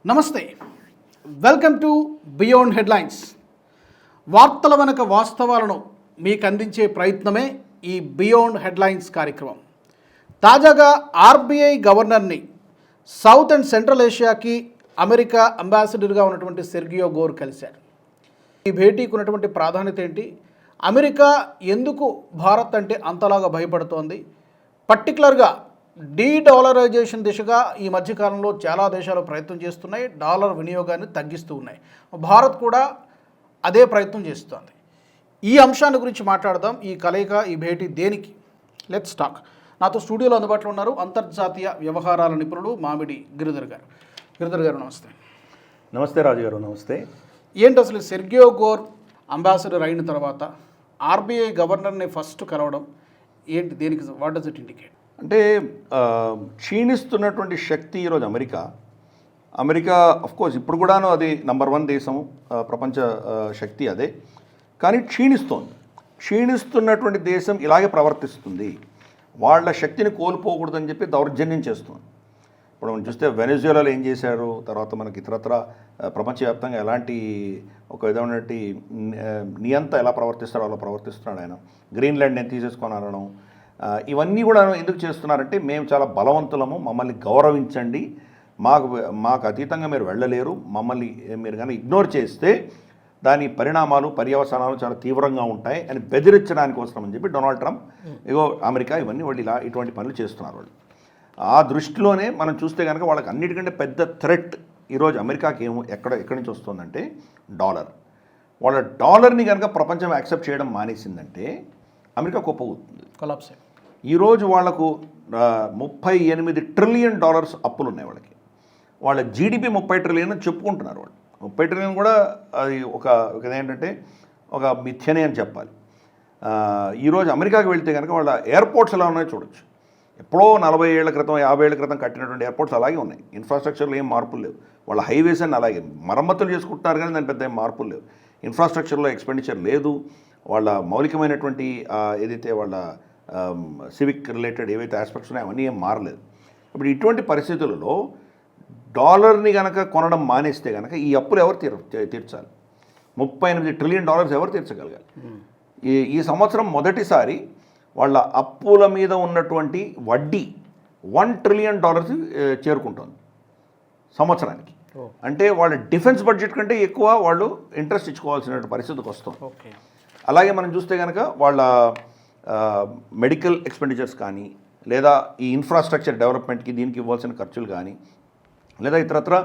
నమస్తే, welcome to beyond headlines. వార్తల వెనక వాస్తవాలను మీకు అందించే ప్రయత్నమే ఈ బియాండ్ హెడ్లైన్స్ కార్యక్రమం. తాజాగా ఆర్బీఐ గవర్నర్ని సౌత్ అండ్ సెంట్రల్ ఏషియాకి అమెరికా అంబాసిడర్గా ఉన్నటువంటి సెర్గియో గోర్ కలిశారు. ఈ భేటీకి ఉన్నటువంటి ప్రాధాన్యత ఏంటి? అమెరికా ఎందుకు భారత్ అంటే అంతలాగా భయపడుతోంది? పర్టికులర్గా డీడాలరైజేషన్ దిశగా ఈ మధ్యకాలంలో చాలా దేశాలు ప్రయత్నం చేస్తున్నాయి, డాలర్ వినియోగాన్ని తగ్గిస్తూ ఉన్నాయి. భారత్ కూడా అదే ప్రయత్నం చేస్తోంది. ఈ అంశాన్ని గురించి మాట్లాడదాం. ఈ కలయిక, ఈ భేటీ దేనికి? Let's talk. నాతో స్టూడియోలో అందుబాటులో ఉన్నారు అంతర్జాతీయ వ్యవహారాల నిపుణుడు మామిడి గిరిధర్ గారు. గిరిధర్ గారు నమస్తే. నమస్తే రాజు గారు. నమస్తే. ఏంటి అసలు సెర్గియో గోర్ అంబాసిడర్ అయిన తర్వాత ఆర్బీఐ గవర్నర్ని ఫస్ట్ కలవడం ఏంటి? దేనికి? What does it indicate? అంటే క్షీణిస్తున్నటువంటి శక్తి ఈరోజు అమెరికా అఫ్కోర్స్ ఇప్పుడు కూడాను అది నంబర్ 1 దేశం, ప్రపంచ శక్తి అదే. కానీ క్షీణిస్తున్నటువంటి దేశం ఇలాగే ప్రవర్తిస్తుంది. వాళ్ళ శక్తిని కోల్పోకూడదని చెప్పి దౌర్జన్యం చేస్తుంది. ఇప్పుడు మనం చూస్తే వెనెజువేలాలో ఏం చేశారు, తర్వాత మనకి ఇతరత్ర ప్రపంచవ్యాప్తంగా ఎలాంటి ఒక విధమైనటువంటి నియంత ఎలా ప్రవర్తిస్తారో అలా ప్రవర్తిస్తున్నాడు ఆయన. గ్రీన్లాండ్ నేను తీసేసుకొని ఇవన్నీ కూడా ఎందుకు చేస్తున్నారంటే, మేము చాలా బలవంతులము, మమ్మల్ని గౌరవించండి, మాకు అతీతంగా మీరు వెళ్ళలేరు, మమ్మల్ని మీరు కానీ ఇగ్నోర్ చేస్తే దాని పరిణామాలు పర్యవసానాలు చాలా తీవ్రంగా ఉంటాయి అని బెదిరించడానికి కోసం అని చెప్పి డొనాల్డ్ ట్రంప్ అమెరికా ఇవన్నీ వాళ్ళు ఇలా ఇటువంటి పనులు చేస్తున్నారు. వాళ్ళు ఆ దృష్టిలోనే మనం చూస్తే కనుక వాళ్ళకి అన్నిటికంటే పెద్ద థ్రెట్ ఈరోజు అమెరికాకి ఎక్కడి నుంచి వస్తుందంటే డాలర్. వాళ్ళ డాలర్ని కనుక ప్రపంచం యాక్సెప్ట్ చేయడం మానేసిందంటే అమెరికా కుప్పవుతుంది, కొలాప్స్. ఈరోజు వాళ్లకు $38 ట్రిలియన్ అప్పులు ఉన్నాయి వాళ్ళకి. వాళ్ళ జీడిపి 30 ట్రిలియన్ చెప్పుకుంటున్నారు. వాళ్ళు 30 ట్రిలియన్ కూడా అది ఒక ఏంటంటే ఒక మిథ్యనే అని చెప్పాలి. ఈరోజు అమెరికాకి వెళ్తే కనుక వాళ్ళ ఎయిర్పోర్ట్స్ ఎలా ఉన్నాయో చూడొచ్చు. ఎప్పుడో 40 ఏళ్ల క్రితం 50 ఏళ్ల క్రితం కట్టినటువంటి ఎయిర్పోర్ట్స్ అలాగే ఉన్నాయి. ఇన్ఫ్రాస్ట్రక్చర్లో ఏం మార్పులు లేవు. వాళ్ళ హైవేస్ అని అలాగే మరమ్మతులు చేసుకుంటున్నారు, కానీ దాని పెద్ద ఏం మార్పులు లేవు. ఇన్ఫ్రాస్ట్రక్చర్లో ఎక్స్పెండిచర్ లేదు. వాళ్ళ మౌలికమైనటువంటి ఏదైతే వాళ్ళ సివిక్ రిలేటెడ్ ఏవైతే ఆస్పెక్ట్స్ ఉన్నాయో అవన్నీ ఏం మారలేదు. ఇప్పుడు ఇటువంటి పరిస్థితులలో డాలర్ని కనుక కొనడం మానేస్తే కనుక ఈ అప్పులు ఎవరు తీర్చాలి? $38 ట్రిలియన్ ఎవరు తీర్చగలగాలి? ఈ సంవత్సరం మొదటిసారి వాళ్ళ అప్పుల మీద ఉన్నటువంటి వడ్డీ $1 ట్రిలియన్ చేరుకుంటుంది సంవత్సరానికి. అంటే వాళ్ళ డిఫెన్స్ బడ్జెట్ కంటే ఎక్కువ వాళ్ళు ఇంట్రెస్ట్ ఇచ్చుకోవాల్సిన పరిస్థితికి వస్తుంది. అలాగే మనం చూస్తే కనుక వాళ్ళ మెడికల్ ఎక్స్పెండిచర్స్ కానీ, లేదా ఈ ఇన్ఫ్రాస్ట్రక్చర్ డెవలప్మెంట్కి దీనికి ఇవ్వాల్సిన ఖర్చులు కానీ, లేదా ఇతరత్ర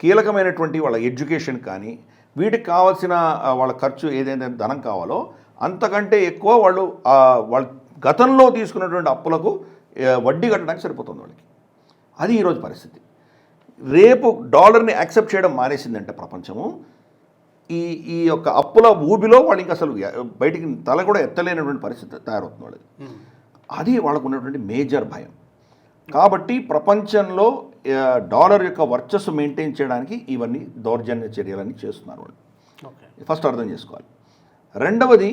కీలకమైనటువంటి వాళ్ళ ఎడ్యుకేషన్ కానీ, వీటికి కావాల్సిన వాళ్ళ ఖర్చు ఏదైతే ధనం కావాలో అంతకంటే ఎక్కువ వాళ్ళు గతంలో తీసుకున్నటువంటి అప్పులకు వడ్డీ కట్టడానికి సరిపోతుంది వాళ్ళకి. అది ఈరోజు పరిస్థితి. రేపు డాలర్ని యాక్సెప్ట్ చేయడం మానేసిందంటే ప్రపంచము ఈ యొక్క అప్పుల ఊబిలో వాళ్ళు ఇంకా అసలు బయటికి తల కూడా ఎత్తలేనటువంటి పరిస్థితి తయారవుతుంది వాళ్ళకి. అది వాళ్ళకు ఉన్నటువంటి మేజర్ భయం. కాబట్టి ప్రపంచంలో డాలర్ యొక్క వర్చస్సు మెయింటైన్ చేయడానికి ఇవన్నీ దౌర్జన్య చర్యలన్నీ చేస్తున్నారు వాళ్ళు. ఫస్ట్ అర్థం చేసుకోవాలి. రెండవది,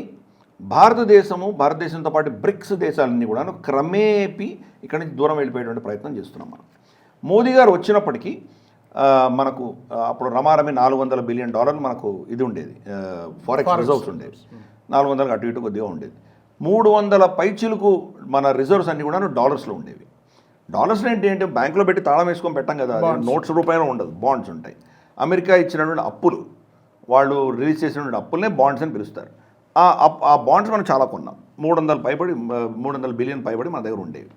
భారతదేశంతో పాటు బ్రిక్స్ దేశాలన్నీ కూడా క్రమేపీ ఇక్కడి నుంచి దూరం వెళ్ళిపోయేటువంటి ప్రయత్నం చేస్తున్నాం మనం. మోదీ గారు వచ్చినప్పటికీ మనకు అప్పుడు రమారమి $400 బిలియన్ మనకు ఇది ఉండేది, ఫారెక్స్ రిజర్వ్స్ ఉండేవి. 400 అటు ఇటు కొద్దిగా ఉండేది. 300 పైచిలకు మన రిజర్వ్స్ అన్నీ కూడా డాలర్స్లో ఉండేవి. డాలర్స్లో ఏంటి బ్యాంకులో పెట్టి తాళం వేసుకొని పెట్టాం కదా, నోట్స్ రూపాయలు ఉండదు, బాండ్స్ ఉంటాయి. అమెరికా ఇచ్చినటువంటి అప్పులు, వాళ్ళు రిలీజ్ చేసినటువంటి అప్పులనే బాండ్స్ అని పిలుస్తారు. ఆ బాండ్స్ మనం చాలా కొన్నాం. 300 బిలియన్ పైబడి మన దగ్గర ఉండేవి.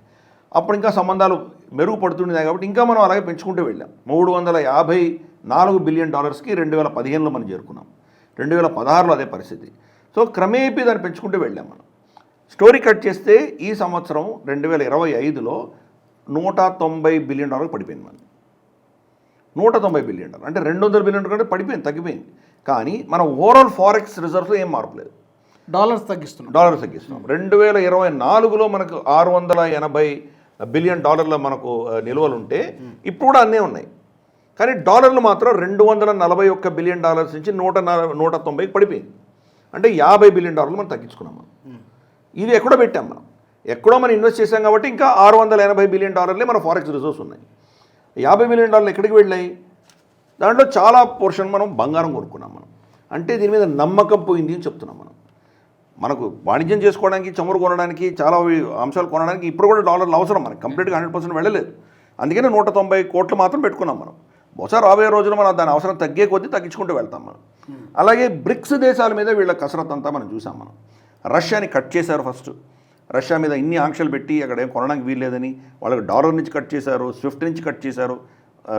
అప్పుడు ఇంకా సంబంధాలు మెరుగుపడుతున్నాయి కాబట్టి ఇంకా మనం అలాగే పెంచుకుంటూ వెళ్ళాం. $354 బిలియన్ 2015లో మనం చేరుకున్నాం. 2016లో అదే పరిస్థితి. సో క్రమేపీ దాన్ని పెంచుకుంటూ వెళ్ళాం మనం. స్టోరీ కట్ చేస్తే ఈ సంవత్సరం 2025లో $190 బిలియన్ పడిపోయింది మనం. $190 బిలియన్ అంటే $200 బిలియన్ కంటే పడిపోయింది, తగ్గిపోయింది. కానీ మన ఓవరాల్ ఫారెక్స్ రిజర్వ్స్లో ఏం మార్పు లేదు. డాలర్స్ తగ్గిస్తున్నాం. 2024లో మనకు $680 బిలియన్ మనకు నిల్వలు ఉంటే ఇప్పుడు కూడా అన్నీ ఉన్నాయి. కానీ డాలర్లు మాత్రం $241 బిలియన్ నుంచి 190కి పడిపోయింది. అంటే $50 బిలియన్ మనం తగ్గించుకున్నాం మనం. ఇది ఎక్కడో పెట్టాం మనం. ఎక్కడో మనం ఇన్వెస్ట్ చేశాం కాబట్టి ఇంకా $680 బిలియన్ మన ఫారెక్స్ రిజర్వ్స్ ఉన్నాయి. $50 బిలియన్ ఎక్కడికి వెళ్ళాయి? దాంట్లో చాలా పోర్షన్ మనం బంగారం కొనుక్కున్నాం మనం. అంటే దీని మీద నమ్మకం పోయింది అని చెప్తున్నాం మనం. మనకు వాణిజ్యం చేసుకోవడానికి, చమురు కొనడానికి, చాలా అంశాలు కొనడానికి ఇప్పుడు కూడా డాలర్లు అవసరం మనకి. కంప్లీట్గా 100% వెళ్ళలేదు. అందుకనే 190 కోట్లు మాత్రం పెట్టుకున్నాం మనం. బహుశా రాబోయే రోజుల్లో మనం దాని అవసరం తగ్గే కొద్దీ తగ్గించుకుంటూ వెళ్తాం మనం. అలాగే బ్రిక్స్ దేశాల మీద వీళ్ళ కసరత్ అంతా మనం చూసాం మనం. రష్యాని కట్ చేశారు ఫస్ట్. రష్యా మీద ఇన్ని ఆంక్షలు పెట్టి అక్కడ ఏం కొనడానికి వీల్లేదని వాళ్ళకి డాలర్ నుంచి కట్ చేశారు, స్విఫ్ట్ నుంచి కట్ చేశారు.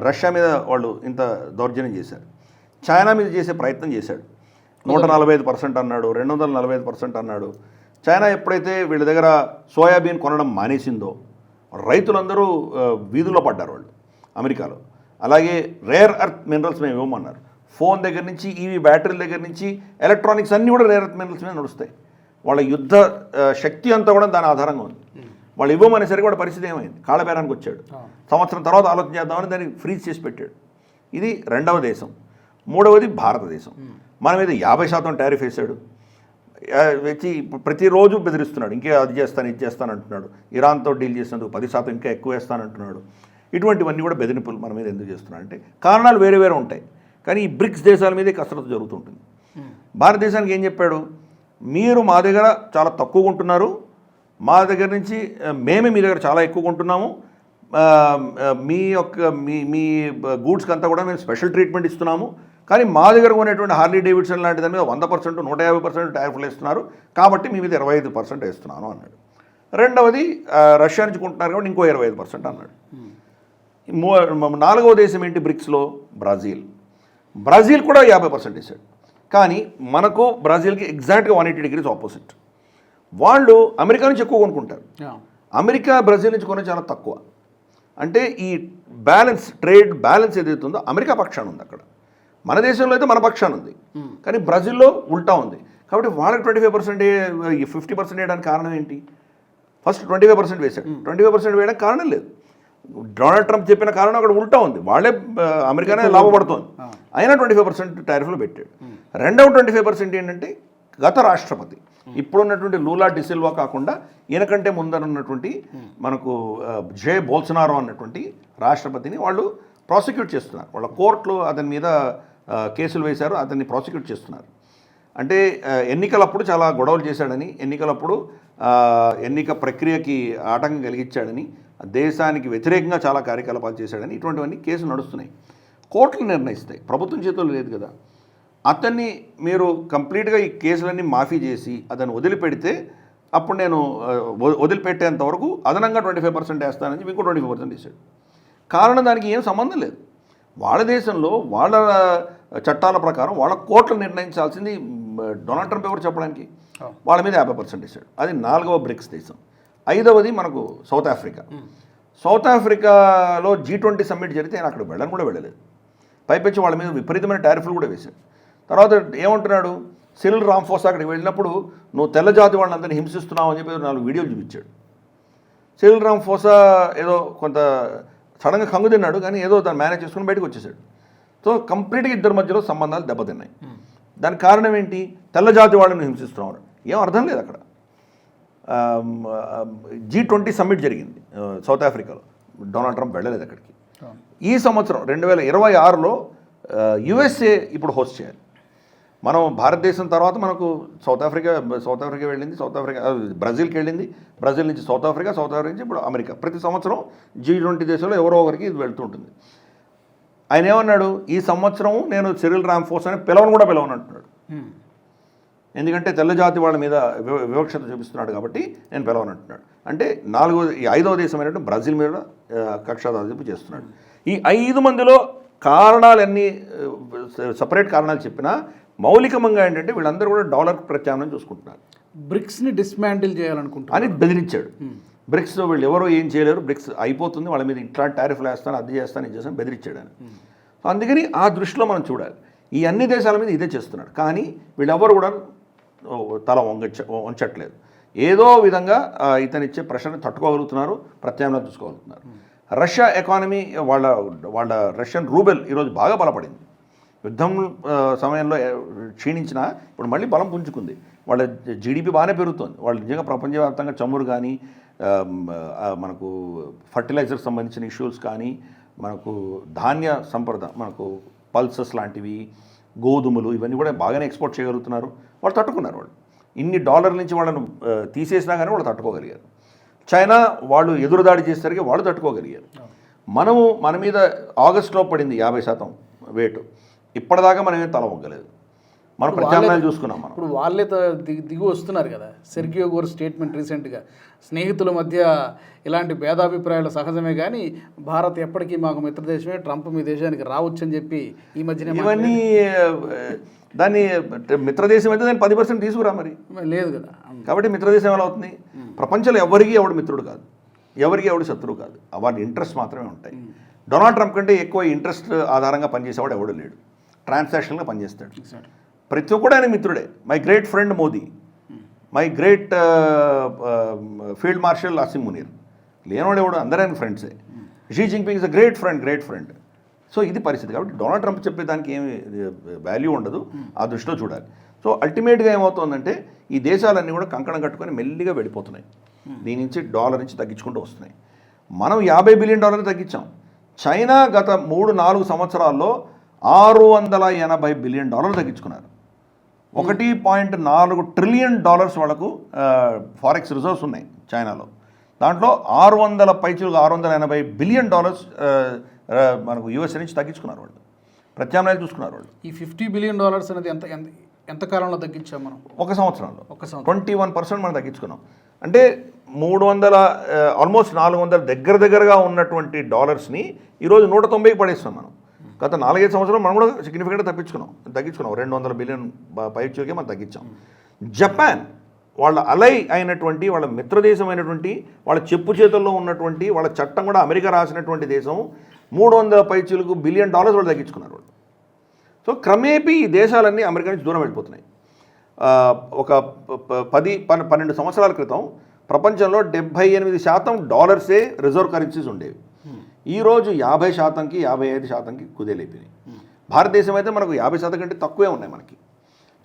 రష్యా మీద వాళ్ళు ఇంత దౌర్జన్యం చేశారు. చైనా మీద చేసే ప్రయత్నం చేశాడు. 145% అన్నాడు, 245% అన్నాడు. చైనా ఎప్పుడైతే వీళ్ళ దగ్గర సోయాబీన్ కొనడం మానేసిందో రైతులందరూ వీధుల్లో పడ్డారు వాళ్ళు అమెరికాలో. అలాగే రేర్ ఎర్త్ మినరల్స్ మేము ఇవ్వమన్నారు. ఫోన్ దగ్గర నుంచి, ఈవీ బ్యాటరీల దగ్గర నుంచి, ఎలక్ట్రానిక్స్ అన్నీ కూడా రేర్ ఎర్త్ మినరల్స్ మీద నడుస్తాయి. వాళ్ళ యుద్ధ శక్తి అంతా కూడా దాని ఆధారంగా ఉంది. వాళ్ళు ఇవ్వమనేసరికి కూడా పరిస్థితి ఏమైంది, కాళ్ళబేరానికి వచ్చాడు. సంవత్సరం తర్వాత ఆలోచన చేద్దామని దాన్ని ఫ్రీజ్ చేసి పెట్టాడు. ఇది రెండవ దేశం. మూడవది భారతదేశం. మన మీద 50% టారిఫ్ వేశాడు. వచ్చి ప్రతిరోజు బెదిరిస్తున్నాడు, ఇంకే అది చేస్తాను ఇది చేస్తాను అంటున్నాడు. ఇరాన్తో డీల్ చేసినందుకు 10% ఇంకా ఎక్కువ వేస్తానంటున్నాడు. ఇటువంటివన్నీ కూడా బెదిరింపులు మన మీద ఎందుకు చేస్తున్నాడు అంటే కారణాలు వేరే వేరే ఉంటాయి. కానీ ఈ బ్రిక్స్ దేశాల మీదే కసరత్తు జరుగుతుంటుంది. భారతదేశానికి ఏం చెప్పాడు, మీరు మా దగ్గర చాలా తక్కువగా ఉంటున్నారు, మా దగ్గర నుంచి మేమే మీ దగ్గర చాలా ఎక్కువగా ఉంటున్నాము, మీ యొక్క మీ గూడ్స్కి అంతా కూడా మేము స్పెషల్ ట్రీట్మెంట్ ఇస్తున్నాము, కానీ మా దగ్గర కొనేటువంటి హార్లీ డేవిడ్సన్ లాంటి దాని మీద 100%, 150% టారిఫ్లు వేస్తున్నారు, కాబట్టి మీ మీద 25% వేస్తున్నాను అన్నాడు. రెండవది రష్యా నుంచి కొంటున్నారు కాబట్టి ఇంకో 25% అన్నాడు. నాలుగవ దేశం ఏంటి బ్రిక్స్లో, బ్రెజిల్. బ్రెజిల్ కూడా 50% వేశాడు. కానీ మనకు బ్రెజిల్కి ఎగ్జాక్ట్గా 180 degrees ఆపోజిట్. వాళ్ళు అమెరికా నుంచి ఎక్కువ కొనుక్కుంటారు. అమెరికా బ్రెజిల్ నుంచి కొనే చాలా తక్కువ. అంటే ఈ బ్యాలెన్స్, ట్రేడ్ బ్యాలెన్స్ ఏదైతే ఉందో అమెరికా పక్షాన ఉంది అక్కడ. మన దేశంలో అయితే మన పక్షాన ఉంది, కానీ బ్రెజిల్లో ఉల్టా ఉంది. కాబట్టి వాళ్ళకి 25%, 50% వేయడానికి కారణం ఏంటి? ఫస్ట్ 25% వేశాడు. 25% వేయడానికి కారణం లేదు. డొనాల్డ్ ట్రంప్ చెప్పిన కారణం అక్కడ ఉల్టా ఉంది. వాళ్ళే అమెరికానే లాభపడుతోంది, అయినా 25% టారిఫ్లు పెట్టాడు. రెండవ 25% ఏంటంటే గత రాష్ట్రపతి, ఇప్పుడున్నటువంటి లూలా డిసిల్వా కాకుండా ఈయనకంటే ముందరున్నటువంటి మనకు జే బోల్సనారో అన్నటువంటి రాష్ట్రపతిని వాళ్ళు ప్రాసిక్యూట్ చేస్తున్నారు. వాళ్ళ కోర్టులో అతని మీద కేసులు వేశారు, అతన్ని ప్రాసిక్యూట్ చేస్తున్నారు. అంటే ఎన్నికలప్పుడు చాలా గొడవలు చేశాడని, ఎన్నికలప్పుడు ఎన్నిక ప్రక్రియకి ఆటంకం కలిగించాడని, దేశానికి వ్యతిరేకంగా చాలా కార్యకలాపాలు చేశాడని ఇటువంటివన్నీ కేసులు నడుస్తున్నాయి. కోర్టులు నిర్ణయిస్తాయి, ప్రభుత్వం చేతుల్లో లేదు కదా. అతన్ని మీరు కంప్లీట్గా ఈ కేసులన్నీ మాఫీ చేసి అతన్ని వదిలిపెడితే అప్పుడు నేను వదిలిపెట్టేంత వరకు అదనంగా 25% వేస్తానని ఇంకో 25% వేశాడు. కారణం దానికి ఏం సంబంధం లేదు. వాళ్ళ దేశంలో వాళ్ళ చట్టాల ప్రకారం వాళ్ళ కోర్టులు నిర్ణయించాల్సింది డొనాల్డ్ ట్రంప్ ఎవరు చెప్పడానికి. వాళ్ళ మీద 50% వేశాడు. అది నాలుగవ బ్రిక్స్ దేశం. ఐదవది మనకు సౌత్ ఆఫ్రికా. సౌత్ ఆఫ్రికాలో G20 సమ్మిట్ జరిగితే ఆయన అక్కడ వెళ్ళని కూడా వెళ్ళలేదు. పైపెచ్చి వాళ్ళ మీద విపరీతమైన టారిఫ్లు కూడా వేశాడు. తర్వాత ఏమంటున్నాడు, సిరిల్ రామఫోసా అక్కడికి వెళ్ళినప్పుడు నువ్వు తెల్లజాతి వాళ్ళందరినీ హింసిస్తున్నావు అని చెప్పి 4 వీడియోలు చూపించాడు. సిరిల్ రామఫోసా ఏదో కొంత సడన్గా కంగు తిన్నాడు, కానీ ఏదో దాన్ని మేనేజ్ చేసుకుని బయటకు వచ్చేసాడు. సో కంప్లీట్గా ఇద్దరి మధ్యలో సంబంధాలు దెబ్బతిన్నాయి. దానికి కారణం ఏంటి, తెల్లజాతి వాళ్ళని హింసిస్తున్నాడు. ఏం అర్థం లేదు అక్కడ. G20 సమ్మిట్ జరిగింది సౌత్ ఆఫ్రికాలో, డొనాల్డ్ ట్రంప్ వెళ్ళలేదు అక్కడికి. ఈ సంవత్సరం 2026లో USA ఇప్పుడు హోస్ట్ చేయాలి. మనం భారతదేశం తర్వాత మనకు సౌత్ ఆఫ్రికా వెళ్ళింది, బ్రెజిల్కి వెళ్ళింది, బ్రెజిల్ నుంచి సౌత్ ఆఫ్రికా నుంచి ఇప్పుడు అమెరికా. ప్రతి సంవత్సరం G20 దేశంలో ఎవరో ఒకరికి ఇది వెళ్తుంటుంది. ఆయన ఏమన్నాడు, ఈ సంవత్సరం నేను సిరిల్ రామఫోసా అని కూడా పిలవను అంటున్నాడు. ఎందుకంటే తెల్లజాతి వాళ్ళ మీద వివక్షత చూపిస్తున్నాడు కాబట్టి నేను పిలవనంటున్నాడు. అంటే ఐదవ దేశం అయినట్టు బ్రెజిల్ మీద కక్షాదాధింపు చేస్తున్నాడు. ఈ 5 మందిలో కారణాలన్నీ సపరేట్ కారణాలు చెప్పినా మౌలికంగా ఏంటంటే వీళ్ళందరూ కూడా డాలర్ ప్రత్యామ్నాయం చూసుకుంటున్నారు. బ్రిక్స్ని డిస్మాంటిల్ చేయాలనుకుంటున్నారు అని బెదిరించాడు. బ్రిక్స్లో వీళ్ళు ఎవరో ఏం చేయలేరు, బ్రిక్స్ అయిపోతుంది, వాళ్ళ మీద ఇట్లాంటి టారిఫ్లు వేస్తాను, అది చేస్తాను, ఇది చేస్తాను బెదిరించాడు అని. అందుకని ఆ దృష్టిలో మనం చూడాలి. ఈ అన్ని దేశాల మీద ఇదే చేస్తున్నాడు, కానీ వీళ్ళెవరు కూడా తల వంచట్లేదు. ఏదో విధంగా ఇతనిచ్చే ప్రెషర్ని తట్టుకోగలుగుతున్నారు, ప్రత్యామ్నాయం చూసుకోగలుగుతున్నారు. రష్యా ఎకానమీ వాళ్ళ రష్యన్ రూబెల్ ఈరోజు బాగా బలపడింది. యుద్ధం సమయంలో క్షీణించినా ఇప్పుడు మళ్ళీ బలం పుంజుకుంది. వాళ్ళ జీడిపి బాగానే పెరుగుతుంది. వాళ్ళు నిజంగా ప్రపంచవ్యాప్తంగా చమురు కానీ, మనకు ఫర్టిలైజర్కి సంబంధించిన ఇష్యూస్ కానీ, మనకు ధాన్య సంపద, మనకు పల్సెస్ లాంటివి, గోధుమలు, ఇవన్నీ కూడా బాగానే ఎక్స్పోర్ట్ చేయగలుగుతున్నారు. వాళ్ళు తట్టుకున్నారు. వాళ్ళు ఇన్ని డాలర్ల నుంచి వాళ్ళను తీసేసినా కానీ వాళ్ళు తట్టుకోగలిగారు. చైనా వాళ్ళు ఎదురుదాడి చేసేసరికి వాళ్ళు తట్టుకోగలిగారు. మనము మన మీద ఆగస్టులో పడింది 50% వేటు. ఇప్పటిదాకా మనం ఏం తల ఒగ్గలేదు. మనం ప్రత్యామ్నాయాలు చూసుకున్నాం. మనం ఇప్పుడు వాళ్ళే దిగు వస్తున్నారు కదా. సెర్గియో గోర్ స్టేట్మెంట్ రీసెంట్గా, స్నేహితుల మధ్య ఇలాంటి భేదాభిప్రాయాలు సహజమే, కానీ భారత్ ఎప్పటికీ మాకు మిత్రదేశమే, ట్రంప్ మీ దేశానికి రావచ్చు అని చెప్పి ఈ మధ్యన ఇవన్నీ దాన్ని మిత్రదేశం అయితే దాన్ని 10% తీసుకురా మరి లేదు కదా. కాబట్టి మిత్రదేశం ఎలా అవుతుంది? ప్రపంచంలో ఎవరికి ఎవడు మిత్రుడు కాదు, ఎవరికి ఎవడు శత్రువు కాదు. వాటి ఇంట్రెస్ట్ మాత్రమే ఉంటాయి. డొనాల్డ్ ట్రంప్ కంటే ఎక్కువ ఇంట్రెస్ట్ ఆధారంగా పనిచేసేవాడు ఎవడు లేడు. ట్రాన్సాక్షన్గా పనిచేస్తాడు. ప్రతి ఒక్కడు ఆయన మిత్రుడే. My great friend Modi, my great field marshal Asim Munir, లేనివాడు ఎవడు, అందరూ ఆయన ఫ్రెండ్సే. Xi Jinping is a great friend. So ఇది పరిస్థితి. కాబట్టి డొనాల్డ్ ట్రంప్ చెప్పేదానికి ఏమి వాల్యూ ఉండదు, ఆ దృష్టిలో చూడాలి. సో అల్టిమేట్గా ఏమవుతుందంటే ఈ దేశాలన్నీ కూడా కంకణం కట్టుకొని మెల్లిగా వెళ్ళిపోతున్నాయి. దీని నుంచి డాలర్ నుంచి తగ్గించుకుంటూ వస్తున్నాయి. మనం $50 బిలియన్ తగ్గించాం. చైనా గత 3-4 సంవత్సరాల్లో $680 బిలియన్ తగ్గించుకున్నారు. $1.4 ట్రిలియన్ వాళ్ళకు ఫారెక్స్ రిజర్వ్స్ ఉన్నాయి చైనాలో. దాంట్లో 680 బిలియన్ మనకు యూఎస్ఏ నుంచి తగ్గించుకున్నారు వాళ్ళు. ప్రత్యామ్నాయాలు చూసుకున్నారు వాళ్ళు. ఈ $50 బిలియన్ అనేది ఎంత కాలంలో తగ్గించాం మనం? ఒక సంవత్సరంలో 21% మనం తగ్గించుకున్నాం. అంటే ఆల్మోస్ట్ 400 దగ్గరగా ఉన్నటువంటి డాలర్స్ని ఈరోజు 190కి పడేస్తున్నాం మనం. గత 4-5 సంవత్సరాలు మనం కూడా సిగ్నిఫికెంట్గా తగ్గించుకున్నాం. 200 బిలియన్ పైచుకే మనం తగ్గించాం. జపాన్ వాళ్ళ అలై అయినటువంటి, వాళ్ళ మిత్రదేశమైనటువంటి, వాళ్ళ చెప్పు చేతుల్లో ఉన్నటువంటి, వాళ్ళ చట్టం కూడా అమెరికా రాసినటువంటి దేశం 300 బిలియన్ వాళ్ళు తగ్గించుకున్నారు వాళ్ళు. సో క్రమేపీ ఈ దేశాలన్నీ అమెరికా నుంచి దూరం వెళ్ళిపోతున్నాయి. ఒక 10-12 సంవత్సరాల క్రితం ప్రపంచంలో 78% డాలర్సే రిజర్వ్ కరెన్సీస్ ఉండేవి. ఈరోజు 50%కి 55%కి కుదేలైపోయినాయి. భారతదేశం అయితే మనకు 50% కంటే తక్కువే ఉన్నాయి మనకి.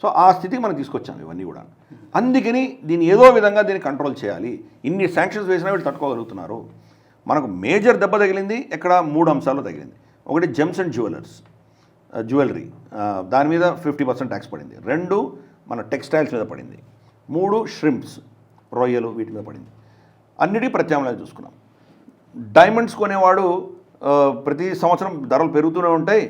సో ఆ స్థితికి మనం తీసుకొచ్చాము ఇవన్నీ కూడా. అందుకని దీన్ని ఏదో విధంగా దీన్ని కంట్రోల్ చేయాలి. ఇన్ని శాంక్షన్స్ వేసినా వీళ్ళు తట్టుకోగలుగుతున్నారు. మనకు మేజర్ దెబ్బ తగిలింది ఎక్కడ? 3 అంశాల్లో తగిలింది. ఒకటి జెమ్స్ అండ్ జ్యువెలరీ, దాని మీద 50% ట్యాక్స్ పడింది. 2 మన టెక్స్టైల్స్ మీద పడింది. 3 షింప్స్, రొయ్యలు, వీటి మీద పడింది. అన్నిటికీ ప్రత్యామ్నాయాలు చూసుకున్నాం. డైమండ్స్ కొనేవాడు ప్రతి సంవత్సరం ధరలు పెరుగుతూనే ఉంటాయి.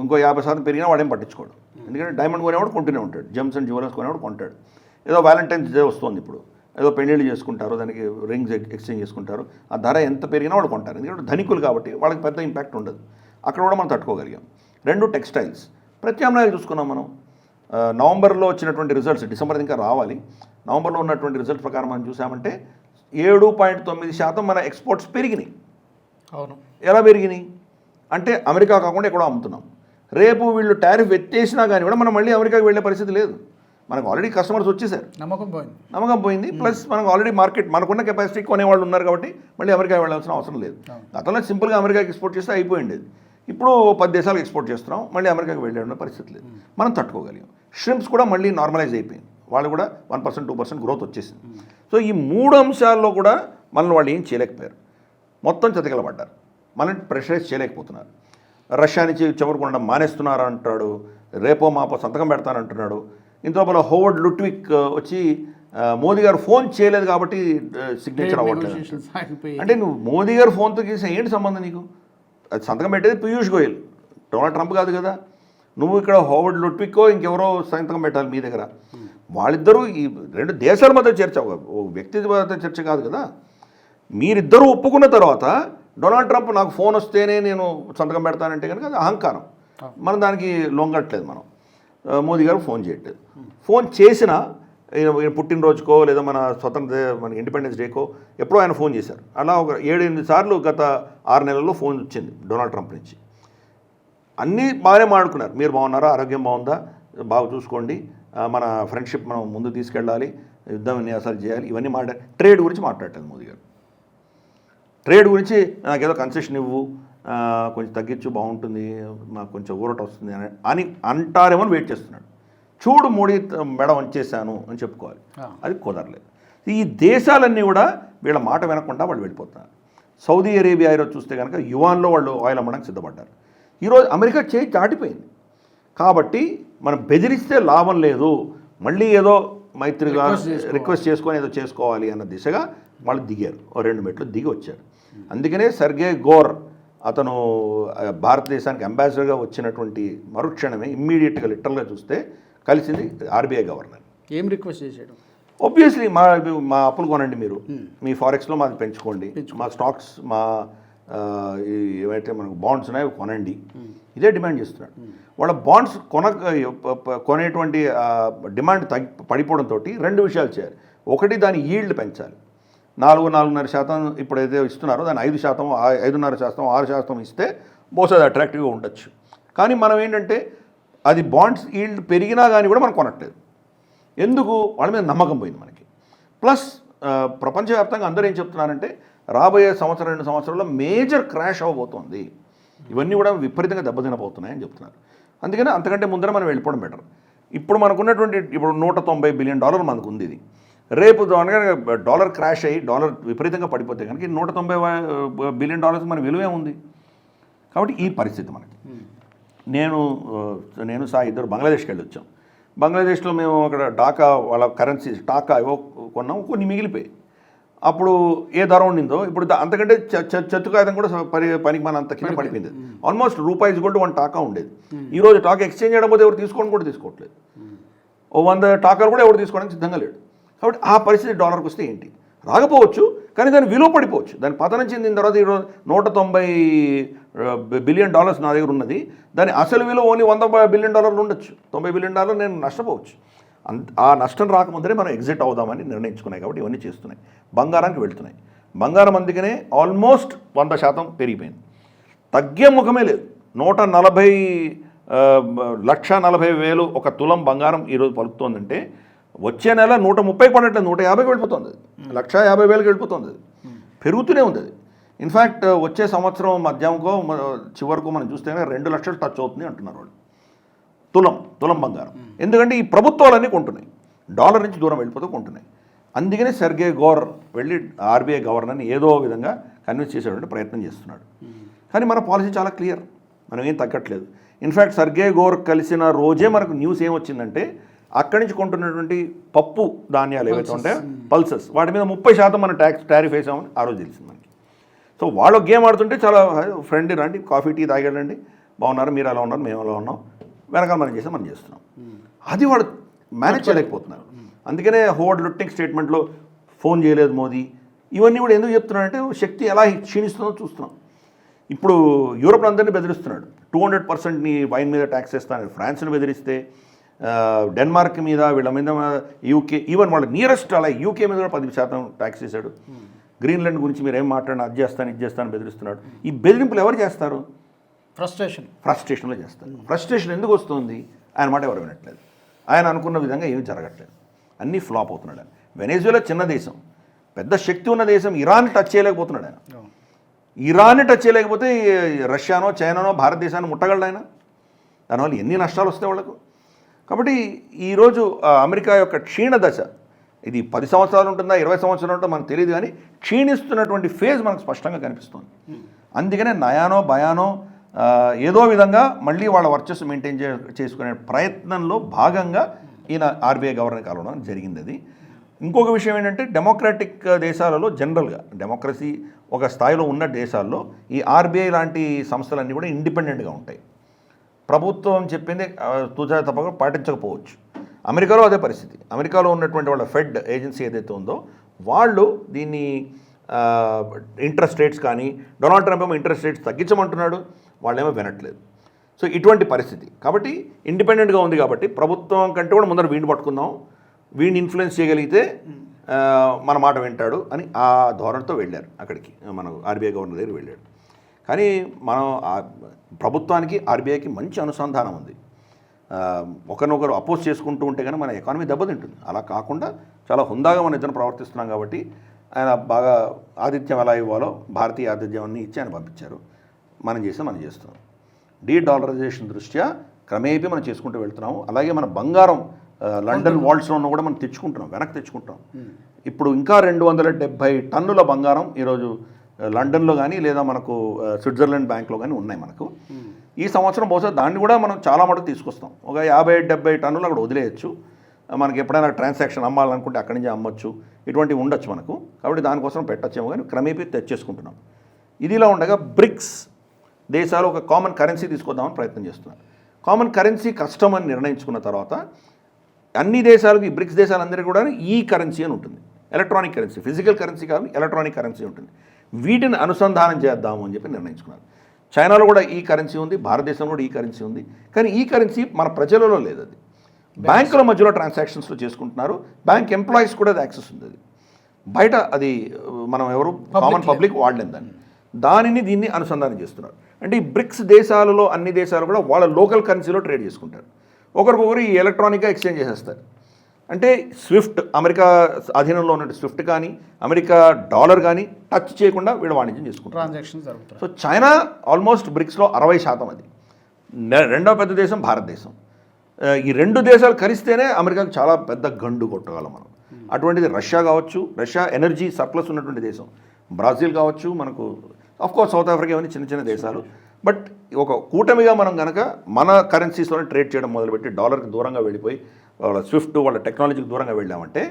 ఇంకో 50% పెరిగినా వాడేం పట్టించుకోడు. ఎందుకంటే డైమండ్ కొనేవాడు కొంటూనే ఉంటాడు. జెమ్స్ అండ్ జ్యువెలర్స్ కొనేవాడు కొంటాడు. ఏదో వ్యాలంటైన్స్ డే వస్తుంది ఇప్పుడు, ఏదో పెళ్ళిళ్ళు చేసుకుంటారు, దానికి రింగ్స్ ఎక్స్చేంజ్ చేసుకుంటారు. ఆ ధర ఎంత పెరిగినా వాడు కొంటారు. ఎందుకంటే ధనికులు కాబట్టి వాళ్ళకి పెద్ద ఇంపాక్ట్ ఉండదు. అక్కడ కూడా మనం తట్టుకోగలిగాం. 2 టెక్స్టైల్స్ ప్రత్యామ్నాయాలు చూసుకున్నాం మనం. నవంబర్లో వచ్చినటువంటి రిజల్ట్స్, డిసెంబర్ ఇంకా రావాలి. నవంబర్లో ఉన్నటువంటి రిజల్ట్స్ ప్రకారం మనం చూసామంటే 7.9% మన ఎక్స్పోర్ట్స్ పెరిగినాయి. అవును. ఎలా పెరిగినాయి అంటే అమెరికా కాకుండా ఎక్కడో అమ్ముతున్నాం. రేపు వీళ్ళు టారిఫ్ ఎత్తేసినా కానీ కూడా మనం మళ్ళీ అమెరికాకి వెళ్ళే పరిస్థితి లేదు. మనకు ఆల్రెడీ కస్టమర్స్ వచ్చేసారు, నమ్మకం పోయింది. ప్లస్ మనకు ఆల్రెడీ మార్కెట్, మనకున్న కెపాసిటీ కొనేవాళ్ళు ఉన్నారు కాబట్టి మళ్ళీ అమెరికా వెళ్ళాల్సిన అవసరం లేదు. గతంలో సింపుల్గా అమెరికాకి ఎక్స్పోర్ట్ చేస్తే అయిపోయిండేది. ఇప్పుడు 10 దేశాలకు ఎక్స్పోర్ట్ చేస్తున్నాం, మళ్ళీ అమెరికాకి వెళ్ళే పరిస్థితి లేదు. మనం తట్టుకోగలిగాం. షింప్స్ కూడా మళ్ళీ నార్మలైజ్ అయిపోయింది. వాళ్ళు కూడా 1%, 2% గ్రోత్ వచ్చేసింది. సో ఈ 3 అంశాల్లో కూడా మనల్ని వాళ్ళు ఏం చేయలేకపోయారు. మొత్తం చతికిలబడ్డారు. మనల్ని ప్రెషరైజ్ చేయలేకపోతున్నారు. రష్యా నుంచి చమురు కొనడం మానేస్తున్నారు అంటాడు, రేపో మాపో సంతకం పెడతానంటున్నాడు. ఇంతలోపల హోవర్డ్ లుట్విక్ వచ్చి మోదీ గారు ఫోన్ చేయలేదు కాబట్టి సిగ్నేచర్ అవ్వట్లేదు. అంటే నువ్వు మోదీ గారు ఫోన్తో చేసే ఏంటి సంబంధం నీకు? అది సంతకం పెట్టేది పీయూష్ గోయల్, డొనాల్డ్ ట్రంప్ కాదు కదా. నువ్వు ఇక్కడ హోవర్డ్ లుట్విక్కో ఇంకెవరో సంతకం పెట్టాలి మీ దగ్గర. వాళ్ళిద్దరూ ఈ 2 దేశాల మధ్య చర్చ, ఓ వ్యక్తి మధ్య చర్చ కాదు కదా. మీరిద్దరూ ఒప్పుకున్న తర్వాత డొనాల్డ్ ట్రంప్ నాకు ఫోన్ వస్తేనే నేను సంతకం పెడతానంటే కనుక అది అహంకారం. మనం దానికి లొంగట్లేదు. మనం మోదీ గారు ఫోన్ చేయట్లేదు. ఫోన్ చేసినా పుట్టినరోజుకో లేదా మన ఇండిపెండెన్స్ డేకో ఎప్పుడో ఆయన ఫోన్ చేశారు. అలా ఒక 7-8 సార్లు గత 6 నెలల్లో ఫోన్ వచ్చింది డొనాల్డ్ ట్రంప్ నుంచి. అన్నీ బాగానే మాట్లాడుకున్నారు. మీరు బాగున్నారా, ఆరోగ్యం బాగుందా, బాగా చూసుకోండి, మన ఫ్రెండ్షిప్ మనం ముందు తీసుకెళ్ళాలి, యుద్ధం విన్యాసాలు చేయాలి, ఇవన్నీ ట్రేడ్ గురించి మాట్లాడలేదు మోదీ గారు. ట్రేడ్ గురించి నాకేదో కన్సెషన్ ఇవ్వు, కొంచెం తగ్గించు, బాగుంటుంది, మాకు కొంచెం ఊరట వస్తుంది అని అంటారేమో వెయిట్ చేస్తున్నాడు. చూడు మోడీ మెడ వంచేశాను అని చెప్పుకోవాలి. అది కుదరలేదు. ఈ దేశాలన్నీ కూడా వీళ్ళ మాట వినకుండా వాళ్ళు వెళ్ళిపోతున్నారు. సౌదీ అరేబియా ఈరోజు చూస్తే కనుక యువాన్లో వాళ్ళు ఆయిల్ అమ్మడానికి సిద్ధపడ్డారు. ఈరోజు అమెరికా చేయి దాటిపోయింది. కాబట్టి మనం బెదిరిస్తే లాభం లేదు, మళ్ళీ ఏదో మైత్రిగా రిక్వెస్ట్ చేసుకొని ఏదో చేసుకోవాలి అన్న దిశగా వాళ్ళు దిగారు, 2 మెట్లు దిగి వచ్చారు. అందుకనే సెర్గే గోర్ అతను భారతదేశానికి అంబాసిడర్గా వచ్చినటువంటి మరుక్షణమే ఇమ్మీడియట్గా లిటరల్గా చూస్తే కలిసింది ఆర్బీఐ గవర్నర్. ఏం రిక్వెస్ట్ చేసాడు? ఆబ్వియస్లీ మా అప్పులు కొనండి, మీరు మీ ఫారెక్స్లో మాది పెంచుకోండి, మా స్టాక్స్ మా ఏవైతే మనకు బాండ్స్ ఉన్నాయో కొనండి, ఇదే డిమాండ్ చేస్తున్నాడు. వాళ్ళ బాండ్స్ కొనేటువంటి డిమాండ్ పడిపోవడంతో 2 విషయాలు చేయాలి. ఒకటి, దాని ఈల్డ్ పెంచాలి. 4.5% ఇప్పుడైతే ఇస్తున్నారో దాన్ని 5%, 5.5%, 6% ఇస్తే బహుశా అది అట్రాక్టివ్గా ఉండొచ్చు. కానీ మనం ఏంటంటే అది బాండ్స్ ఈల్డ్ పెరిగినా కానీ కూడా మనం కొనట్లేదు. ఎందుకు? వాళ్ళ మీద నమ్మకం పోయింది మనకి. ప్లస్ ప్రపంచవ్యాప్తంగా అందరూ ఏం చెప్తున్నారంటే రాబోయే 1-2 సంవత్సరాల్లో మేజర్ క్రాష్ అవ్వబోతోంది, ఇవన్నీ కూడా విపరీతంగా దెబ్బతినబోతున్నాయని చెప్తున్నారు. అందుకని అంతకంటే ముందర మనం వెళ్ళిపోవడం బెటర్. ఇప్పుడు మనకున్నటువంటి $190 బిలియన్ మనకు ఉంది. ఇది రేపు డాలర్ క్రాష్ అయ్యి డాలర్ విపరీతంగా పడిపోతే కనుక $190 బిలియన్ మన విలువే ఉంది. కాబట్టి ఈ పరిస్థితి మనకి. నేను ఇద్దరు బంగ్లాదేశ్కి వెళ్ళి వచ్చాం. బంగ్లాదేశ్లో మేము అక్కడ ఢాకా వాళ్ళ కరెన్సీ టాకా ఏవో కొన్నాం, కొన్ని మిగిలిపోయి. అప్పుడు ఏ ధర ఉండిందో ఇప్పుడు అంతకంటే చెత్త కాగితం కూడా పనికి మన అంత కింద పడిపోయింది. ఆల్మోస్ట్ ₹1 టాకా ఉండేది. ఈరోజు టాకా ఎక్స్చేంజ్ చేయడం పోతే ఎవరు తీసుకోవడం కూడా తీసుకోవట్లేదు. 100 టాకాలు కూడా ఎవరు తీసుకోవడానికి సిద్ధంగా లేడు. కాబట్టి ఆ పరిస్థితి డాలర్కి వస్తే ఏంటి? రాకపోవచ్చు, కానీ దాని విలువ పడిపోవచ్చు. దాని పతనం చెందిన తర్వాత ఈరోజు $190 బిలియన్ నా దగ్గర ఉన్నది, దాని అసలు విలువ ఓన్లీ $100 బిలియన్ ఉండొచ్చు. $90 బిలియన్ నేను నష్టపోవచ్చు. ఆ నష్టం రాకముందరే మనం ఎగ్జిట్ అవుదామని నిర్ణయించుకున్నాయి. కాబట్టి ఇవన్నీ చేస్తున్నాయి. బంగారానికి వెళ్తున్నాయి. బంగారం అందుకనే ఆల్మోస్ట్ 100% పెరిగిపోయింది. తగ్గే ముఖమే లేదు. 140,40,000 ఒక తులం బంగారం ఈరోజు పలుకుతోందంటే వచ్చే నెల 130 పడట్లేదు, 150కి వెళ్ళిపోతుంది. 150,000కి వెళ్ళిపోతుంది. అది పెరుగుతూనే ఉంది. అది ఇన్ఫ్యాక్ట్ వచ్చే సంవత్సరం మధ్యంకో చివరకు మనం చూస్తే 2 లక్షలు టచ్ అవుతుంది అంటున్నారు వాళ్ళు. తులం బంగారం. ఎందుకంటే ఈ ప్రభుత్వాలన్నీ కొంటున్నాయి, డాలర్ నుంచి దూరం వెళ్ళిపోతూ కొంటున్నాయి. అందుకనే సెర్గే గోర్ వెళ్ళి ఆర్బీఐ గవర్నర్ని ఏదో విధంగా కన్విన్స్ చేసేటువంటి ప్రయత్నం చేస్తున్నాడు. కానీ మన పాలసీ చాలా క్లియర్, మనం ఏం తగ్గట్లేదు. ఇన్ఫ్యాక్ట్ సెర్గే గోర్ కలిసిన రోజే మనకు న్యూస్ ఏమొచ్చిందంటే అక్కడి నుంచి కొంటున్నటువంటి పప్పు ధాన్యాలు ఏవైతే ఉంటాయో పల్సెస్, వాటి మీద 30% మనం టారిఫ్ వేసామని ఆ రోజు తెలిసింది మనకి. సో వాళ్ళు గేమ్ ఆడుతుంటే చాలా ఫ్రెండ్ రండి, కాఫీ టీ తాగండి, బాగున్నారు, మీరు అలా ఉన్నారు, మేము అలా ఉన్నాం, వెనకాల మనం చేస్తున్నాం. అది వాళ్ళు మేనేజ్ చేయలేకపోతున్నారు. అందుకనే హోర్డ్ లుట్టింగ్ స్టేట్మెంట్లో ఫోన్ చేయలేదు మోదీ, ఇవన్నీ కూడా ఎందుకు చెప్తున్నాడంటే శక్తి ఎలా క్షీణిస్తుందో చూస్తున్నాం. ఇప్పుడు యూరోప్ అందరినీ బెదిరిస్తున్నాడు. 200% వైన్ మీద ట్యాక్స్ వేస్తానని ఫ్రాన్స్ని బెదిరిస్తే, డెన్మార్క్ మీద, వీళ్ళ మీద, యూకే, ఈవెన్ వాళ్ళ నియరెస్ట్ అలా యూకే మీద కూడా 10% ట్యాక్స్ వేశాడు. గ్రీన్లాండ్ గురించి మీరు ఏం మాట్లాడినా అది చేస్తాను ఇది చేస్తాను బెదిరిస్తున్నాడు. ఈ బెదిరింపులు ఎవరు చేస్తారు? ఫ్రస్ట్రేషన్లో చేస్తారు. ఫ్రస్ట్రేషన్ ఎందుకు వస్తుంది? ఆయన మాట ఎవరు వినట్లేదు. ఆయన అనుకున్న విధంగా ఏమీ జరగట్లేదు, అన్నీ ఫ్లాప్ అవుతున్నాడు. ఆయన వెనెజులా చిన్న దేశం, పెద్ద శక్తి ఉన్న దేశం, ఇరాన్ టచ్ చేయలేకపోతున్నాడు ఆయన. ఇరాన్ని టచ్ చేయలేకపోతే రష్యానో చైనానో భారతదేశాన్ని ముట్టగలడు ఆయన. దానివల్ల ఎన్ని నష్టాలు వస్తాయి వాళ్ళకు. కాబట్టి ఈరోజు అమెరికా యొక్క క్షీణ దశ, ఇది 10 సంవత్సరాలు ఉంటుందా 20 సంవత్సరాలు ఉంటుందో మనకు తెలియదు, కానీ క్షీణిస్తున్నటువంటి ఫేజ్ మనకు స్పష్టంగా కనిపిస్తుంది. అందుకనే నయానో భయానో ఏదో విధంగా మళ్ళీ వాళ్ళ వర్చస్సు మెయింటైన్ చేసుకునే ప్రయత్నంలో భాగంగా ఈయన ఆర్బీఐ గవర్నర్ కలవడం జరిగింది. అది ఇంకొక విషయం ఏంటంటే డెమోక్రాటిక్ దేశాలలో జనరల్గా డెమోక్రసీ ఒక స్థాయిలో ఉన్న దేశాల్లో ఈ ఆర్బీఐ లాంటి సంస్థలన్నీ కూడా ఇండిపెండెంట్గా ఉంటాయి. ప్రభుత్వం చెప్పింది తుజా తప్పగా పాటించకపోవచ్చు. అమెరికాలో అదే పరిస్థితి. అమెరికాలో ఉన్నటువంటి వాళ్ళ ఫెడ్ ఏజెన్సీ ఏదైతే ఉందో వాళ్ళు దీన్ని ఇంట్రెస్ట్ రేట్స్ కానీ, డొనాల్డ్ ట్రంప్ ఏమో ఇంట్రెస్ట్ రేట్స్ తగ్గించమంటున్నాడు, వాళ్ళేమో వినట్లేదు. సో ఇటువంటి పరిస్థితి. కాబట్టి ఇండిపెండెంట్గా ఉంది కాబట్టి ప్రభుత్వం కంటే కూడా ముందర వీడిని పట్టుకుందాం, వీడిని ఇన్ఫ్లుయెన్స్ చేయగలిగితే మన మాట వింటాడు అని ఆ ధోరణితో వెళ్ళారు అక్కడికి, మన ఆర్బీఐ గవర్నర్ దగ్గర వెళ్ళాడు. కానీ మనం ప్రభుత్వానికి ఆర్బీఐకి మంచి అనుసంధానం ఉంది. ఒకరినొకరు అపోజ్ చేసుకుంటూ ఉంటే కానీ మన ఎకానమీ దెబ్బతింటుంది. అలా కాకుండా చాలా హుందాగా మన ఇద్దరు ప్రవర్తిస్తున్నాం కాబట్టి ఆయన బాగా ఆతిథ్యం ఎలా ఇవ్వాలో భారతీయ ఆతిథ్యాన్ని ఇచ్చి ఆయన పంపించారు. మనం చేస్తున్నాం. డీడాలరైజేషన్ దృష్ట్యా క్రమేపీ మనం చేసుకుంటూ వెళ్తున్నాము. అలాగే మన బంగారం లండన్ వాల్ట్స్లో ఉన్న కూడా మనం వెనక్కి తెచ్చుకుంటున్నాం. ఇప్పుడు ఇంకా 270 టన్నుల బంగారం ఈరోజు లండన్లో కానీ లేదా మనకు స్విట్జర్లాండ్ బ్యాంక్లో కానీ ఉన్నాయి మనకు. ఈ సంవత్సరం బహుశా దాన్ని కూడా మనం చాలా మటుకు తీసుకొస్తాం. ఒక 50-70 టన్నులు అక్కడ వదిలేయచ్చు. మనకి ఎప్పుడైనా ట్రాన్సాక్షన్ అమ్మాలనుకుంటే అక్కడి నుంచి అమ్మొచ్చు, ఇటువంటివి ఉండొచ్చు మనకు. కాబట్టి దానికోసం పెట్టచ్చేమో కానీ క్రమేపీ తెచ్చేసుకుంటున్నాం. ఇదిలా ఉండగా బ్రిక్స్ దేశాలు ఒక కామన్ కరెన్సీ తీసుకొద్దామని ప్రయత్నం చేస్తున్నారు. కామన్ కరెన్సీ కష్టం అని నిర్ణయించుకున్న తర్వాత అన్ని దేశాలకు, ఈ బ్రిక్స్ దేశాలందరికీ కూడా ఈ కరెన్సీ అని ఉంటుంది. ఎలక్ట్రానిక్ కరెన్సీ, ఫిజికల్ కరెన్సీ కాదు, ఎలక్ట్రానిక్ కరెన్సీ ఉంటుంది. వీటిని అనుసంధానం చేద్దాము అని చెప్పి నిర్ణయించుకున్నారు. చైనాలో కూడా ఈ కరెన్సీ ఉంది, భారతదేశంలో కూడా ఈ కరెన్సీ ఉంది. కానీ ఈ కరెన్సీ మన ప్రజలలో లేదు. అది బ్యాంకుల మధ్యలో ట్రాన్సాక్షన్స్లో చేసుకుంటున్నారు. బ్యాంక్ ఎంప్లాయీస్ కూడా అది యాక్సెస్ ఉంది. అది బయట అది మనం ఎవరు కామన్ పబ్లిక్ వాడలేం. దానిని దీన్ని అనుసంధానం చేస్తున్నారు. అంటే ఈ బ్రిక్స్ దేశాలలో అన్ని దేశాలు కూడా వాళ్ళ లోకల్ కరెన్సీలో ట్రేడ్ చేసుకుంటారు. ఒకరికొకరు ఈ ఎలక్ట్రానిక్గా ఎక్స్చేంజ్ చేసేస్తారు. అంటే స్విఫ్ట్, అమెరికా అధీనంలో ఉన్న స్విఫ్ట్ కానీ అమెరికా డాలర్ కానీ టచ్ చేయకుండా వీళ్ళు వాణిజ్యం చేసుకుంటారు, ట్రాన్సాక్షన్ జరుగుతాయి. సో చైనా ఆల్మోస్ట్ బ్రిక్స్లో 60% అది. రెండవ పెద్ద దేశం భారతదేశం. ఈ రెండు దేశాలు కలిస్తేనే అమెరికాకు చాలా పెద్ద గండు కొట్టగలం మనం. అటువంటిది రష్యా కావచ్చు, రష్యా ఎనర్జీ సర్ప్లస్ ఉన్నటువంటి దేశం. బ్రాజిల్ కావచ్చు, మనకు ఆఫ్కోర్స్ సౌత్ ఆఫ్రికా ఇవన్నీ చిన్న చిన్న దేశాలు. బట్ ఒక కూటమిగా మనం కనుక మన కరెన్సీస్లోనే ట్రేడ్ చేయడం మొదలుపెట్టి డాలర్కి దూరంగా వెళ్ళిపోయి వాళ్ళ స్విఫ్ట్, వాళ్ళ టెక్నాలజీకి దూరంగా వెళ్ళామంటే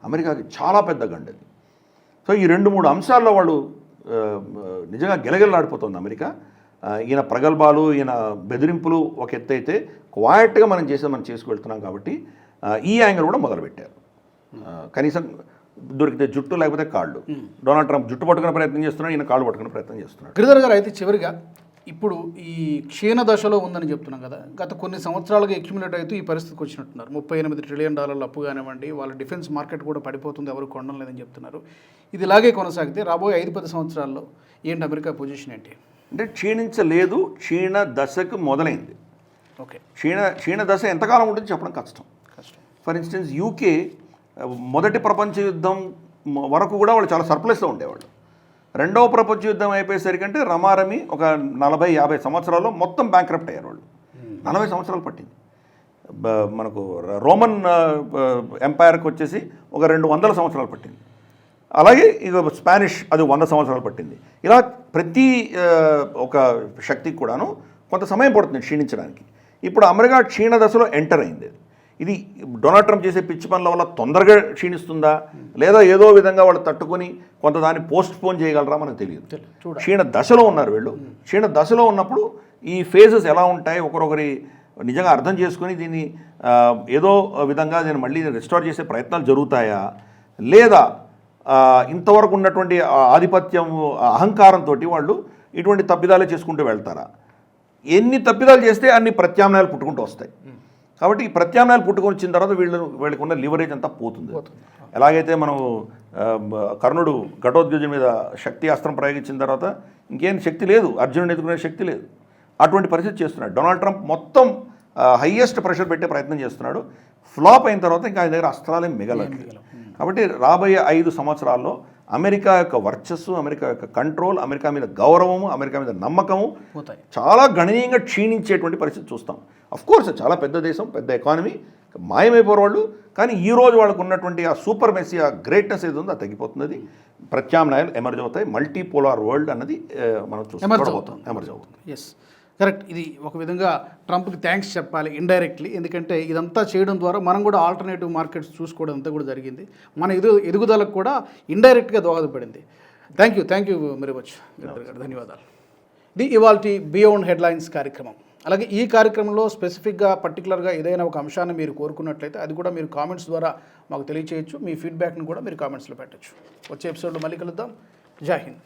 అమెరికాకి చాలా పెద్ద గండది. సో ఈ 2-3 అంశాల్లో వాళ్ళు నిజంగా గెలగెలలాడిపోతుంది అమెరికా. ఈయన ప్రగల్భాలు, ఈయన బెదిరింపులు ఒక ఎత్తు అయితే, క్వాయిట్గా మనం చేసుకువెళ్తున్నాం. కాబట్టి ఈ యాంగిల్ కూడా మొదలుపెట్టారు. కనీసం దొరికితే జుట్టు, లేకపోతే కాళ్ళు. డొనాల్డ్ ట్రంప్ జుట్టు పట్టుకునే ప్రయత్నం చేస్తున్నాడు, ఈయన కాళ్ళు పట్టుకునే ప్రయత్నం చేస్తున్నాడు. గిరిధర్ గారు, అయితే చివరిగా ఇప్పుడు ఈ క్షీణ దశలో ఉందని చెప్తున్నాం కదా, గత కొన్ని సంవత్సరాలుగా అక్యుములేట్ అయితే ఈ పరిస్థితికి వచ్చినట్టున్నారు. $38 ట్రిలియన్ అప్పు కానివ్వండి, వాళ్ళ డిఫెన్స్ మార్కెట్ కూడా పడిపోతుంది, ఎవరు కొనడం లేదని చెప్తున్నారు. ఇది ఇలాగే కొనసాగితే రాబోయే 5-10 సంవత్సరాల్లో ఏంటి అమెరికా పొజిషన్ ఏంటి? అంటే క్షీణించలేదు, క్షీణ దశకు మొదలైంది. ఓకే, క్షీణ దశ ఎంతకాలం ఉంటుంది చెప్పడం కష్టం. ఫర్ ఇన్స్టెన్స్ యూకే మొదటి ప్రపంచ యుద్ధం వరకు కూడా వాళ్ళు చాలా సర్ప్లస్లో ఉండేవాళ్ళు. రెండవ ప్రపంచ యుద్ధం అయిపోయేసరికంటే రమారమి ఒక 40-50 సంవత్సరాల్లో మొత్తం బ్యాంక్రప్ట్ అయ్యారు వాళ్ళు. 40 సంవత్సరాలు పట్టింది. మనకు రోమన్ ఎంపైర్కి వచ్చేసి ఒక 200 సంవత్సరాలు పట్టింది. అలాగే ఇక స్పానిష్ అది 100 సంవత్సరాలు పట్టింది. ఇలా ప్రతి ఒక శక్తికి కూడాను కొంత సమయం పడుతుంది క్షీణించడానికి. ఇప్పుడు అమెరికా క్షీణ దశలో ఎంటర్ అయింది. ఇది డొనాల్డ్ ట్రంప్ చేసే పిచ్చి పనుల వల్ల తొందరగా క్షీణిస్తుందా, లేదా ఏదో విధంగా వాళ్ళు తట్టుకొని కొంత దాన్ని పోస్ట్ పోన్ చేయగలరా మనకు తెలియదు. క్షీణ దశలో ఉన్నారు వీళ్ళు. క్షీణ దశలో ఉన్నప్పుడు ఈ ఫేజెస్ ఎలా ఉంటాయి, ఒకరొకరి నిజంగా అర్థం చేసుకొని దీన్ని ఏదో విధంగా దీన్ని మళ్ళీ రెస్టోర్ చేసే ప్రయత్నాలు జరుగుతాయా, లేదా ఇంతవరకు ఉన్నటువంటి ఆధిపత్యం, అహంకారంతో వాళ్ళు ఇటువంటి తప్పిదాలే చేసుకుంటూ వెళ్తారా? ఎన్ని తప్పిదాలు చేస్తే అన్ని ప్రత్యామ్నాయాలు పుట్టుకుంటూ వస్తాయి. కాబట్టి ఈ ప్రత్యామ్నాయాలు పుట్టుకొని వచ్చిన తర్వాత వీళ్ళకి ఉన్న లివరేజ్ అంతా పోతుంది. ఎలాగైతే మనం కర్ణుడు ఘటోత్కచుడి మీద శక్తి అస్త్రం ప్రయోగించిన తర్వాత ఇంకేం శక్తి లేదు, అర్జునుడు ఎదుర్కొనే శక్తి లేదు, అటువంటి పరిస్థితి చేస్తున్నాడు. డొనాల్డ్ ట్రంప్ మొత్తం హయ్యెస్ట్ ప్రెషర్ పెట్టే ప్రయత్నం చేస్తున్నాడు. ఫ్లాప్ అయిన తర్వాత ఇంకా ఆయన దగ్గర అస్త్రాలే మిగలట్లేదు. కాబట్టి రాబోయే 5 సంవత్సరాల్లో అమెరికా యొక్క వర్చస్సు, అమెరికా యొక్క కంట్రోల్, అమెరికా మీద గౌరవము, అమెరికా మీద నమ్మకము చాలా గణనీయంగా క్షీణించేటువంటి పరిస్థితి చూస్తాం. అఫ్కోర్స్ చాలా పెద్ద దేశం, పెద్ద ఎకానమీ, మాయమైపోరు వాళ్ళు. కానీ ఈరోజు వాళ్ళకు ఉన్నటువంటి ఆ సూపర్ మెస్సీ, ఆ గ్రేట్నెస్ ఏది ఉందో అది తగ్గిపోతున్నది. ప్రత్యామ్నాయాలు ఎమర్జ్ అవుతాయి. మల్టీపోలార్ వరల్డ్ అన్నది మనం చూస్తాం, ఎమర్జ్ అవుతుంది. Yes, correct. ఇది ఒక విధంగా ట్రంప్కి థ్యాంక్స్ చెప్పాలి ఇండైరెక్ట్లీ. ఎందుకంటే ఇదంతా చేయడం ద్వారా మనం కూడా ఆల్టర్నేటివ్ మార్కెట్స్ చూసుకోవడం అంతా కూడా జరిగింది. మన ఎదుగుదలకు కూడా ఇండైరెక్ట్గా దోహదపడింది. థ్యాంక్ యూ వెరీ మచ్ గారు, ధన్యవాదాలు. ఇది ఇవాల్టి బియాండ్ హెడ్లైన్స్ కార్యక్రమం. అలాగే ఈ కార్యక్రమంలో స్పెసిఫిక్గా పర్టికులర్గా ఏదైనా ఒక అంశాన్ని మీరు కోరుకున్నట్లయితే అది కూడా మీరు కామెంట్స్ ద్వారా మాకు తెలియచేయచ్చు. మీ ఫీడ్బ్యాక్ని కూడా మీరు కామెంట్స్లో పెట్టచ్చు. వచ్చే ఎపిసోడ్లో మళ్ళీ కలుద్దాం. జై హింద్.